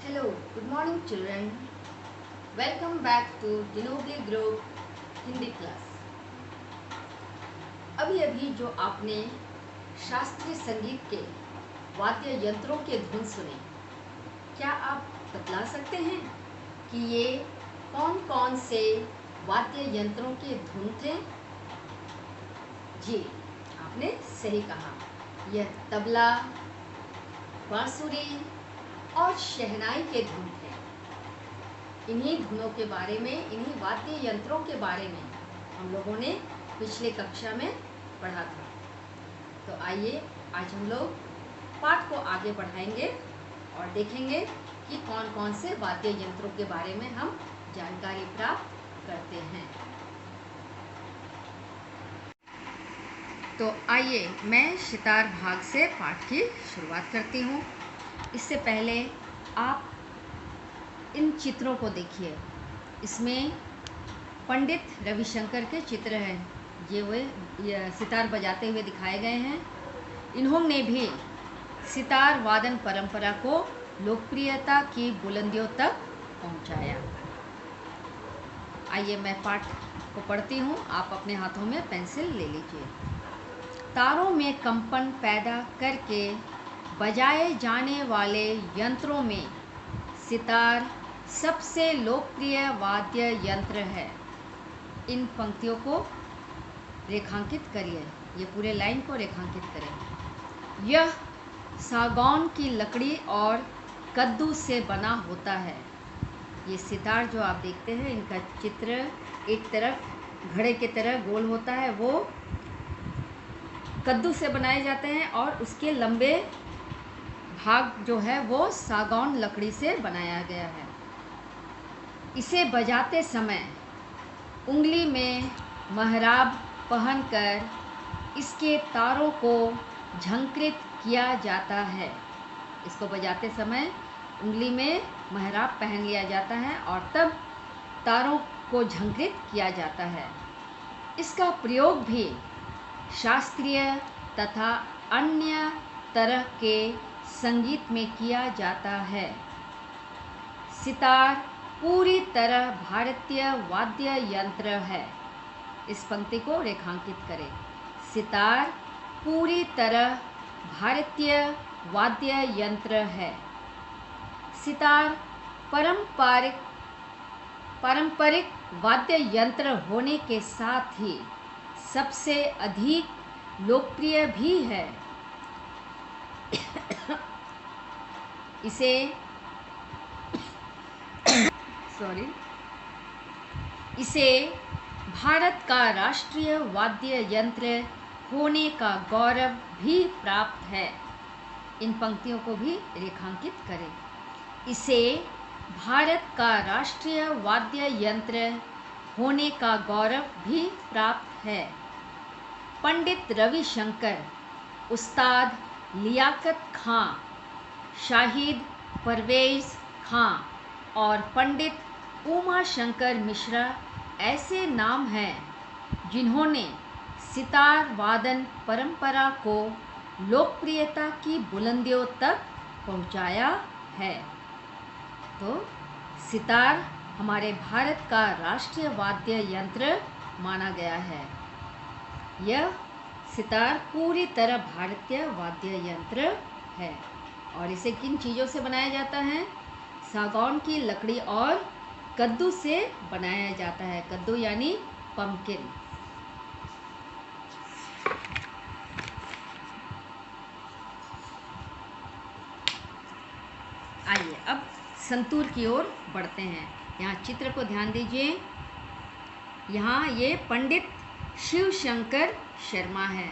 Hello, good morning children. Welcome back to Dinogi Group Hindi class. अभी अभी जो आपने शास्त्रीय संगीत के वाद्य यंत्रों के धुन सुने, क्या आप बतला सकते हैं कि ये कौन कौन से वाद्य यंत्रों के धुन थे? जी, आपने सही कहा। यह तबला, बांसुरी और शहनाई के धुन थे। इन्हीं धुनों के बारे में, इन्हीं वाद्य यंत्रों के बारे में हम लोगों ने पिछले कक्षा में पढ़ा था। तो आइए आज हम लोग पाठ को आगे बढ़ाएंगे और देखेंगे कि कौन कौन से वाद्य यंत्रों के बारे में हम जानकारी प्राप्त करते हैं। तो आइए मैं सितार भाग से पाठ की शुरुआत करती हूँ। इससे पहले आप इन चित्रों को देखिए। इसमें पंडित रविशंकर के चित्र हैं। ये सितार बजाते हुए दिखाए गए हैं। इन्होंने भी सितार वादन परंपरा को लोकप्रियता की बुलंदियों तक पहुंचाया। आइए मैं पाठ को पढ़ती हूँ, आप अपने हाथों में पेंसिल ले लीजिए। तारों में कंपन पैदा करके बजाए जाने वाले यंत्रों में सितार सबसे लोकप्रिय वाद्य यंत्र है। इन पंक्तियों को रेखांकित करिए। ये पूरे लाइन को रेखांकित करें। यह सागौन की लकड़ी और कद्दू से बना होता है। ये सितार जो आप देखते हैं, इनका चित्र एक तरफ घड़े की तरह गोल होता है, वो कद्दू से बनाए जाते हैं और उसके लंबे भाग जो है वो सागौन लकड़ी से बनाया गया है। इसे बजाते समय उंगली में महराब पहनकर इसके तारों को झंकृत किया जाता है। इसको बजाते समय उंगली में महराब पहन लिया जाता है और तब तारों को झंकृत किया जाता है। इसका प्रयोग भी शास्त्रीय तथा अन्य तरह के संगीत में किया जाता है। सितार पूरी तरह भारतीय वाद्य यंत्र है। इस पंक्ति को रेखांकित करें। सितार पूरी तरह भारतीय वाद्य यंत्र है। सितार पारंपरिक वाद्य यंत्र होने के साथ ही सबसे अधिक लोकप्रिय भी है। इसे भारत का राष्ट्रीय वाद्य यंत्र होने का गौरव भी प्राप्त है। इन पंक्तियों को भी रेखांकित करें। इसे भारत का राष्ट्रीय वाद्य यंत्र होने का गौरव भी प्राप्त है। पंडित रविशंकर, उस्ताद लियाकत खां, शाहिद परवेज खां और पंडित उमा शंकर मिश्रा ऐसे नाम हैं जिन्होंने सितार वादन परंपरा को लोकप्रियता की बुलंदियों तक पहुंचाया है। तो सितार हमारे भारत का राष्ट्रीय वाद्य यंत्र माना गया है। यह सितार पूरी तरह भारतीय वाद्य यंत्र है और इसे किन चीज़ों से बनाया जाता है? सागौन की लकड़ी और कद्दू से बनाया जाता है। कद्दू यानी पम्पकिन। आइए अब संतूर की ओर बढ़ते हैं। यहाँ चित्र को ध्यान दीजिए। यहाँ ये पंडित शिवशंकर शर्मा है।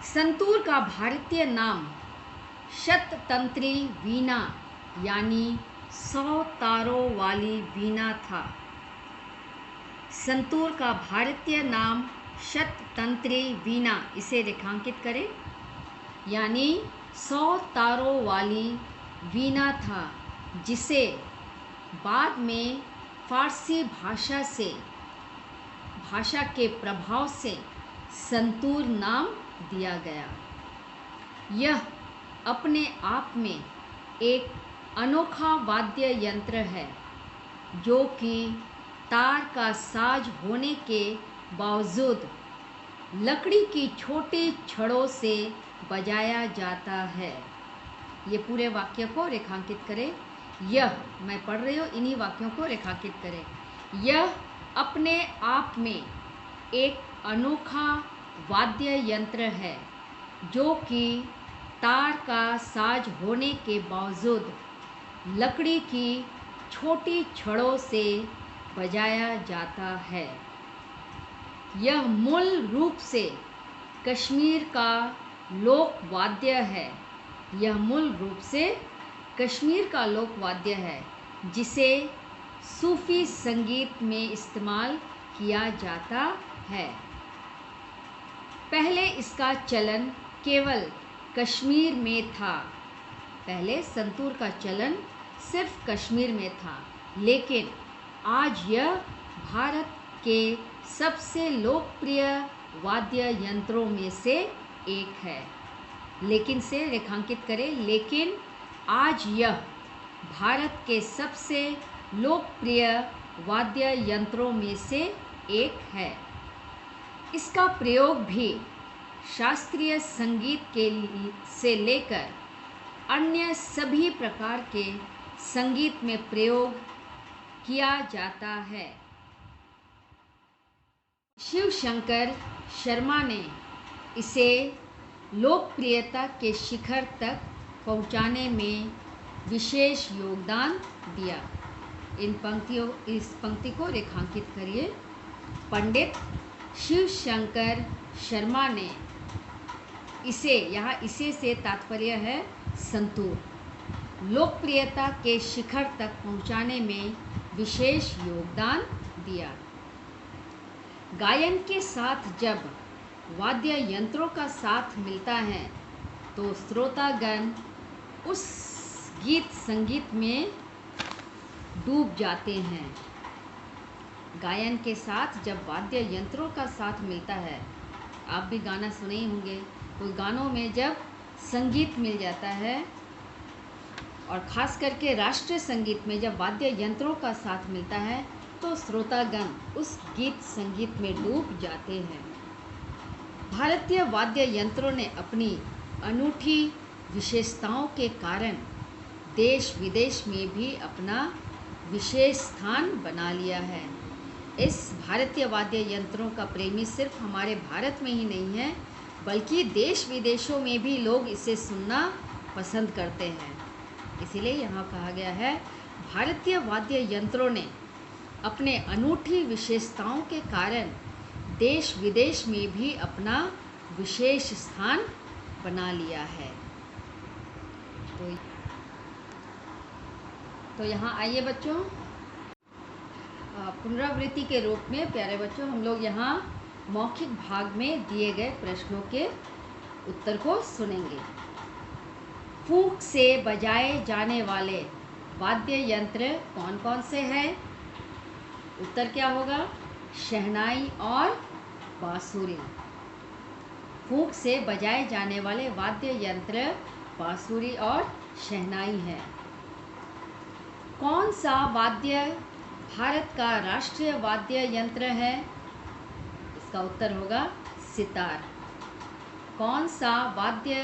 संतूर का भारतीय नाम शततंत्री वीणा यानी 100 तारों वाली वीणा था। संतूर का भारतीय नाम शततंत्री वीणा, इसे रेखांकित करें, यानी 100 तारों वाली वीणा था, जिसे बाद में फारसी भाषा के प्रभाव से संतूर नाम दिया गया। यह अपने आप में एक अनोखा वाद्य यंत्र है जो कि तार का साज होने के बावजूद लकड़ी की छोटी छड़ों से बजाया जाता है। ये पूरे वाक्य को रेखांकित करें। यह, मैं पढ़ रही हूँ, इन्हीं वाक्यों को रेखांकित करें। यह अपने आप में एक अनोखा वाद्य यंत्र है जो कि तार का साज होने के बावजूद लकड़ी की छोटी छड़ों से बजाया जाता है। यह मूल रूप से कश्मीर का लोक वाद्य है। यह मूल रूप से कश्मीर का लोक वाद्य है जिसे सूफी संगीत में इस्तेमाल किया जाता है। पहले इसका चलन केवल कश्मीर में था। पहले संतूर का चलन सिर्फ कश्मीर में था, लेकिन आज यह भारत के सबसे लोकप्रिय वाद्य यंत्रों में से एक है। लेकिन से रेखांकित करें। लेकिन आज यह भारत के सबसे लोकप्रिय वाद्य यंत्रों में से एक है। इसका प्रयोग भी शास्त्रीय संगीत से लेकर अन्य सभी प्रकार के संगीत में प्रयोग किया जाता है। शिव शंकर शर्मा ने इसे लोकप्रियता के शिखर तक पहुंचाने में विशेष योगदान दिया। इस पंक्ति को रेखांकित करिए। पंडित शिव शंकर शर्मा ने इसे, यहाँ इसे से तात्पर्य है संतूर, लोकप्रियता के शिखर तक पहुंचाने में विशेष योगदान दिया। गायन के साथ जब वाद्य यंत्रों का साथ मिलता है तो श्रोतागण उस गीत संगीत में डूब जाते हैं। गायन के साथ जब वाद्य यंत्रों का साथ मिलता है, आप भी गाना सुने ही होंगे, तो गानों में जब संगीत मिल जाता है और ख़ास करके राष्ट्रीय संगीत में जब वाद्य यंत्रों का साथ मिलता है तो श्रोतागण उस गीत संगीत में डूब जाते हैं। भारतीय वाद्य यंत्रों ने अपनी अनूठी विशेषताओं के कारण देश विदेश में भी अपना विशेष स्थान बना लिया है। इस भारतीय वाद्य यंत्रों का प्रेमी सिर्फ हमारे भारत में ही नहीं है, बल्कि देश विदेशों में भी लोग इसे सुनना पसंद करते हैं। इसीलिए यहाँ कहा गया है, भारतीय वाद्य यंत्रों ने अपने अनूठी विशेषताओं के कारण देश विदेश में भी अपना विशेष स्थान बना लिया है। तो यहाँ आइए बच्चों, पुनरावृत्ति के रूप में प्यारे बच्चों, हम लोग यहाँ मौखिक भाग में दिए गए प्रश्नों के उत्तर को सुनेंगे। फूंक से बजाए जाने वाले वाद्य यंत्र कौन कौन से हैं? उत्तर क्या होगा? शहनाई और बांसुरी। फूंक से बजाए जाने वाले वाद्य यंत्र बांसुरी और शहनाई है। कौन सा वाद्य भारत का राष्ट्रीय वाद्य यंत्र है? इसका उत्तर होगा सितार। कौन सा वाद्य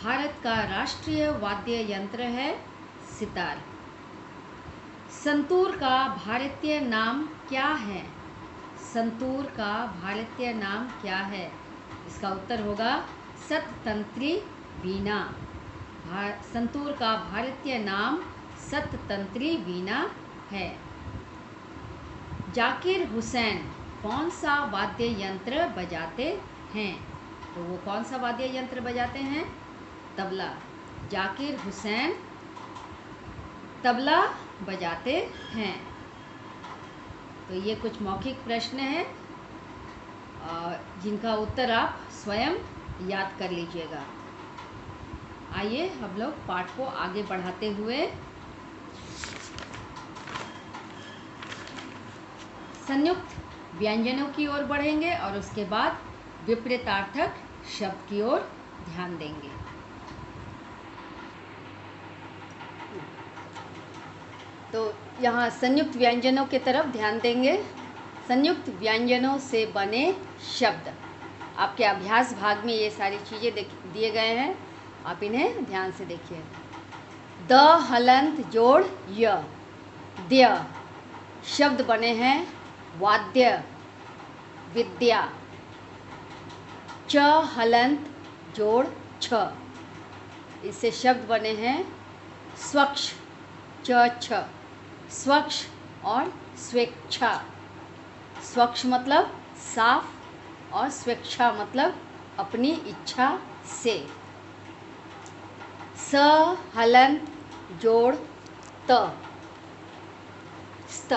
भारत का राष्ट्रीय वाद्य यंत्र है? सितार। संतूर का भारतीय नाम क्या है? संतूर का भारतीय नाम क्या है? इसका उत्तर होगा सततंत्री वीणा। संतूर का भारतीय नाम सततंत्री वीणा है। जाकिर हुसैन कौन सा वाद्य यंत्र बजाते हैं? तो वो कौन सा वाद्य यंत्र बजाते हैं? तबला। जाकिर हुसैन तबला बजाते हैं। तो ये कुछ मौखिक प्रश्न हैं जिनका उत्तर आप स्वयं याद कर लीजिएगा। आइए हम लोग पाठ को आगे बढ़ाते हुए संयुक्त व्यंजनों की ओर बढ़ेंगे और उसके बाद विपरीतार्थक शब्द की ओर ध्यान देंगे। तो यहाँ संयुक्त व्यंजनों की तरफ ध्यान देंगे। संयुक्त व्यंजनों से बने शब्द, आपके अभ्यास भाग में ये सारी चीज़ें दिए गए हैं, आप इन्हें ध्यान से देखिए। द हलंत जोड़ य, द्य शब्द बने हैं वाद्य, विद्या। च हलंत जोड़ छ, इससे शब्द बने हैं स्वच्छ, च छ, स्वच्छ और स्वेच्छा। स्वच्छ मतलब साफ और स्वेच्छा मतलब अपनी इच्छा से। स हलंत जोड़ त, स्त।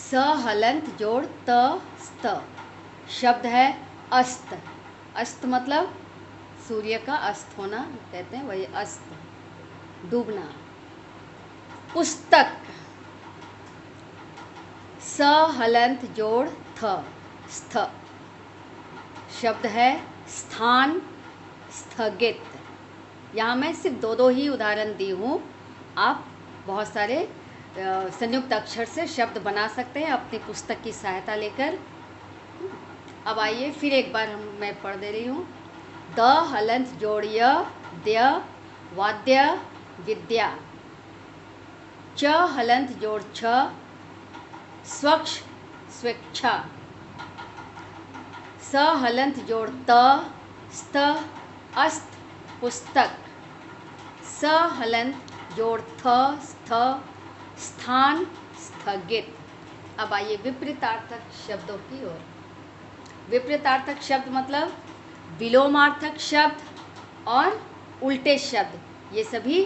स हलंत जोड़ त, स्त शब्द है अस्त। अस्त मतलब सूर्य का अस्त होना कहते हैं, वही अस्त, डूबना। पुस्तक, स हलंत जोड़ थ, स्थ शब्द है स्थान, स्थगित। यहाँ मैं सिर्फ दो ही उदाहरण दी हूँ, आप बहुत सारे संयुक्त अक्षर से शब्द बना सकते हैं अपनी पुस्तक की सहायता लेकर। अब आइए फिर एक बार मैं पढ़ दे रही हूँ। द हलंत जोड़ य, द्य वाद्य, विद्या। च हलंत जोड़ छ, स्वच्छ, स्वेच्छा। स हलंत जोड़ त, स्त, अस्त, पुस्तक। स हलंत जोड़ थ, स्थ, स्थान, स्थगित। अब आइए विपरीतार्थक शब्दों की ओर। विपरीतार्थक शब्द मतलब विलोमार्थक शब्द और उल्टे शब्द, ये सभी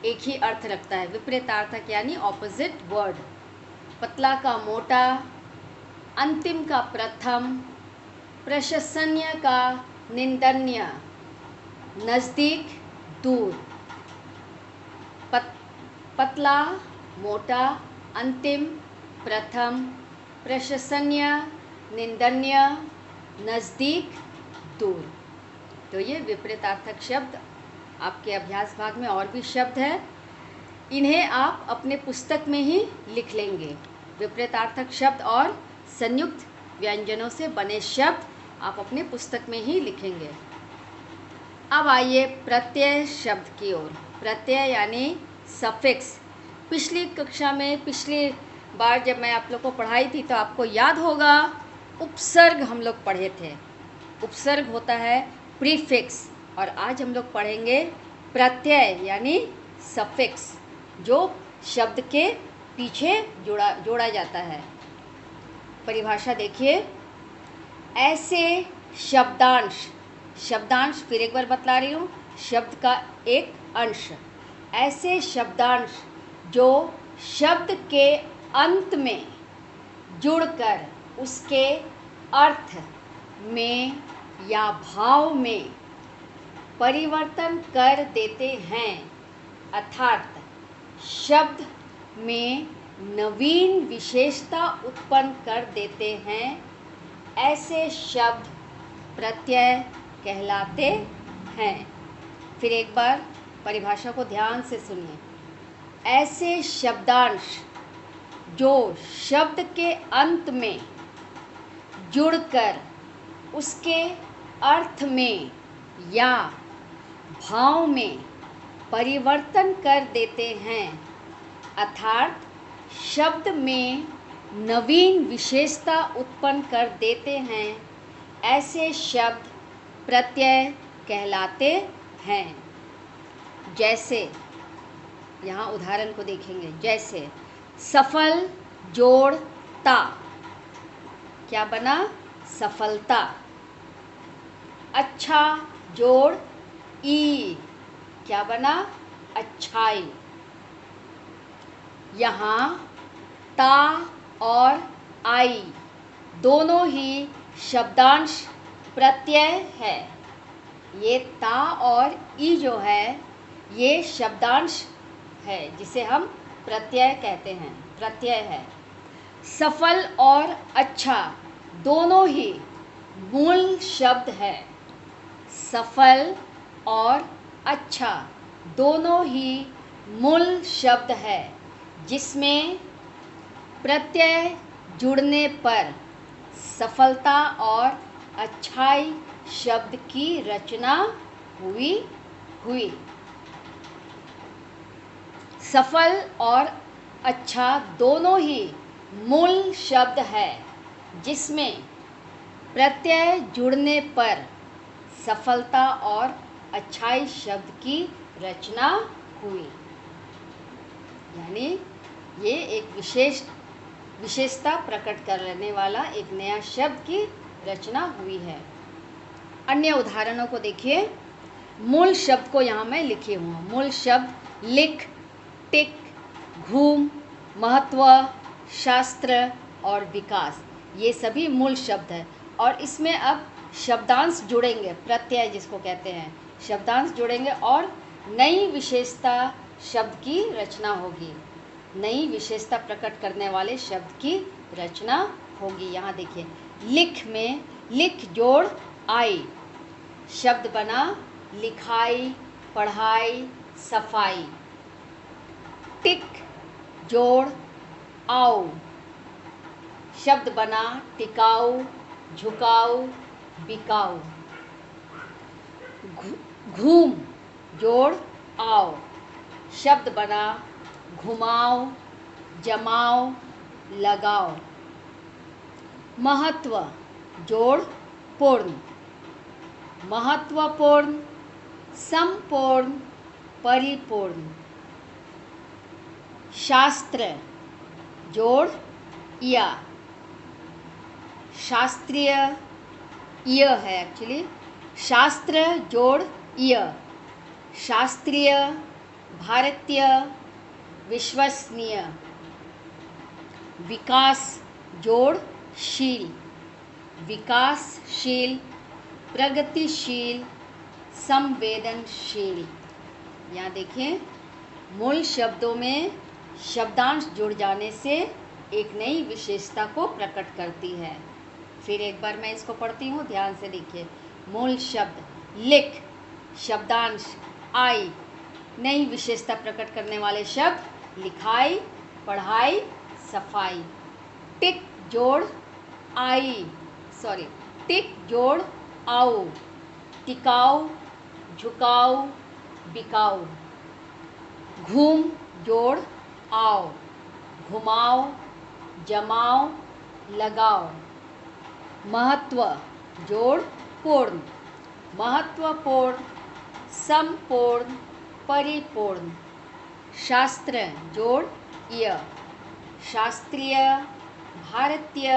एक ही अर्थ रखता है। विपरीतार्थक यानी ऑपोजिट वर्ड। पतला का मोटा, अंतिम का प्रथम, प्रशंसनीय का निंदनीय, नज़दीक, दूर। पतला, मोटा, अंतिम, प्रथम, प्रशंसनीय, निंदनीय, नज़दीक, दूर। तो ये विपरीतार्थक शब्द। आपके अभ्यास भाग में और भी शब्द हैं, इन्हें आप अपने पुस्तक में ही लिख लेंगे। विपरीतार्थक शब्द और संयुक्त व्यंजनों से बने शब्द आप अपने पुस्तक में ही लिखेंगे। अब आइए प्रत्यय शब्द की ओर। प्रत्यय यानी सफिक्स। पिछली कक्षा में, पिछली बार जब मैं आप लोग को पढ़ाई थी तो आपको याद होगा उपसर्ग हम लोग पढ़े थे। उपसर्ग होता है प्रीफिक्स, और आज हम लोग पढ़ेंगे प्रत्यय यानी सफिक्स, जो शब्द के पीछे जोड़ा जाता है। परिभाषा देखिए। ऐसे शब्दांश, शब्दांश फिर एक बार बतला रही हूँ, शब्द का एक अंश। ऐसे शब्दांश जो शब्द के अंत में जुड़कर उसके अर्थ में या भाव में परिवर्तन कर देते हैं, अर्थात शब्द में नवीन विशेषता उत्पन्न कर देते हैं, ऐसे शब्द प्रत्यय कहलाते हैं। फिर एक बार परिभाषा को ध्यान से सुनिए। ऐसे शब्दांश जो शब्द के अंत में जुड़कर उसके अर्थ में या भाव में परिवर्तन कर देते हैं, अर्थात शब्द में नवीन विशेषता उत्पन्न कर देते हैं, ऐसे शब्द प्रत्यय कहलाते हैं। जैसे यहाँ उदाहरण को देखेंगे। जैसे सफल जोड़ ता, क्या बना? सफलता। अच्छा जोड़ ई, क्या बना? अच्छाई। यहाँ ता और आई दोनों ही शब्दांश प्रत्यय है। ये ता और ई जो है ये शब्दांश है जिसे हम प्रत्यय कहते हैं, प्रत्यय है। सफल और अच्छा दोनों ही मूल शब्द है। सफल और अच्छा दोनों ही मूल शब्द है जिसमें प्रत्यय जुड़ने पर सफलता और अच्छाई शब्द की रचना हुई। सफल और अच्छा दोनों ही मूल शब्द है जिसमें प्रत्यय जुड़ने पर सफलता और अच्छाई शब्द की रचना हुई। यानी ये एक विशेषता प्रकट करने वाला एक नया शब्द की रचना हुई है। अन्य उदाहरणों को देखिए। मूल शब्द को यहाँ मैं लिखे हुआ हूँ। मूल शब्द लिख, टिक, घूम, महत्व, शास्त्र और विकास, ये सभी मूल शब्द है। और इसमें अब शब्दांश जुड़ेंगे, प्रत्यय जिसको कहते हैं, शब्दांश जुड़ेंगे और नई विशेषता शब्द की रचना होगी। नई विशेषता प्रकट करने वाले शब्द की रचना होगी। यहाँ देखिए, लिख में लिख जोड़ आई शब्द बना लिखाई, पढ़ाई, सफाई। टिक जोड़ आओ शब्द बना टिकाऊ, झुकाऊ, बिकाऊ। घूम जोड़ आओ शब्द बना घुमाओ, जमाओ, लगाओ। महत्व जोड़ पूर्ण, महत्वपूर्ण, संपूर्ण, परिपूर्ण। शास्त्र जोड़ या, शास्त्रीय य है एक्चुअली। शास्त्र जोड़ य, शास्त्रीय, भारतीय, विश्वसनीय। विकास जोड़ शील, विकासशील, प्रगतिशील, संवेदनशील। यहाँ देखें, मूल शब्दों में शब्दांश जुड़ जाने से एक नई विशेषता को प्रकट करती है। फिर एक बार मैं इसको पढ़ती हूँ, ध्यान से देखिए। मूल शब्द लिख, शब्दांश आई, नई विशेषता प्रकट करने वाले शब्द लिखाई, पढ़ाई, सफाई। टिक जोड़ आई, टिक जोड़ आओ, टिकाऊ, झुकाऊ, बिकाऊ। घूम जोड़ आओ, घुमाओ, जमाओ, लगाओ। महत्व जोड़ पूर्ण, महत्वपूर्ण, संपूर्ण, परिपूर्ण। शास्त्र जोड़ य, शास्त्रीय, भारतीय,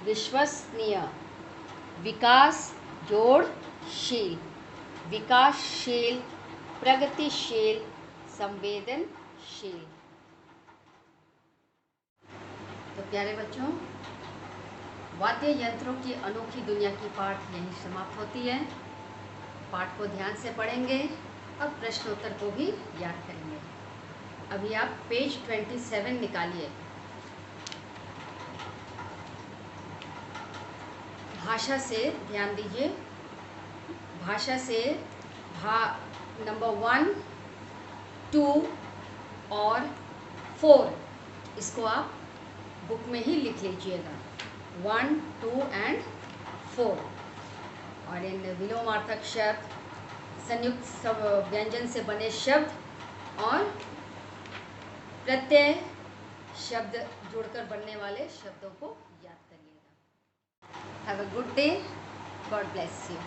विश्वसनीय। विकास जोड़ शील, विकासशील, प्रगतिशील, संवेदनशील। तो प्यारे बच्चों, वाद्य यंत्रों की अनोखी दुनिया की पाठ यहीं समाप्त होती है। पाठ को ध्यान से पढ़ेंगे और प्रश्नोत्तर को भी याद करेंगे। अभी आप पेज 27 निकालिए। भाषा से ध्यान दीजिए। भाषा से नंबर 1, 2 और 4 इसको आप बुक में ही लिख लीजिएगा। 1, 2 एंड 4। और इन विलोमार्थक शब्द, संयुक्त व्यंजन से बने शब्द और प्रत्यय शब्द जुड़कर बनने वाले शब्दों को याद करिएगा। Have a good day. God bless you.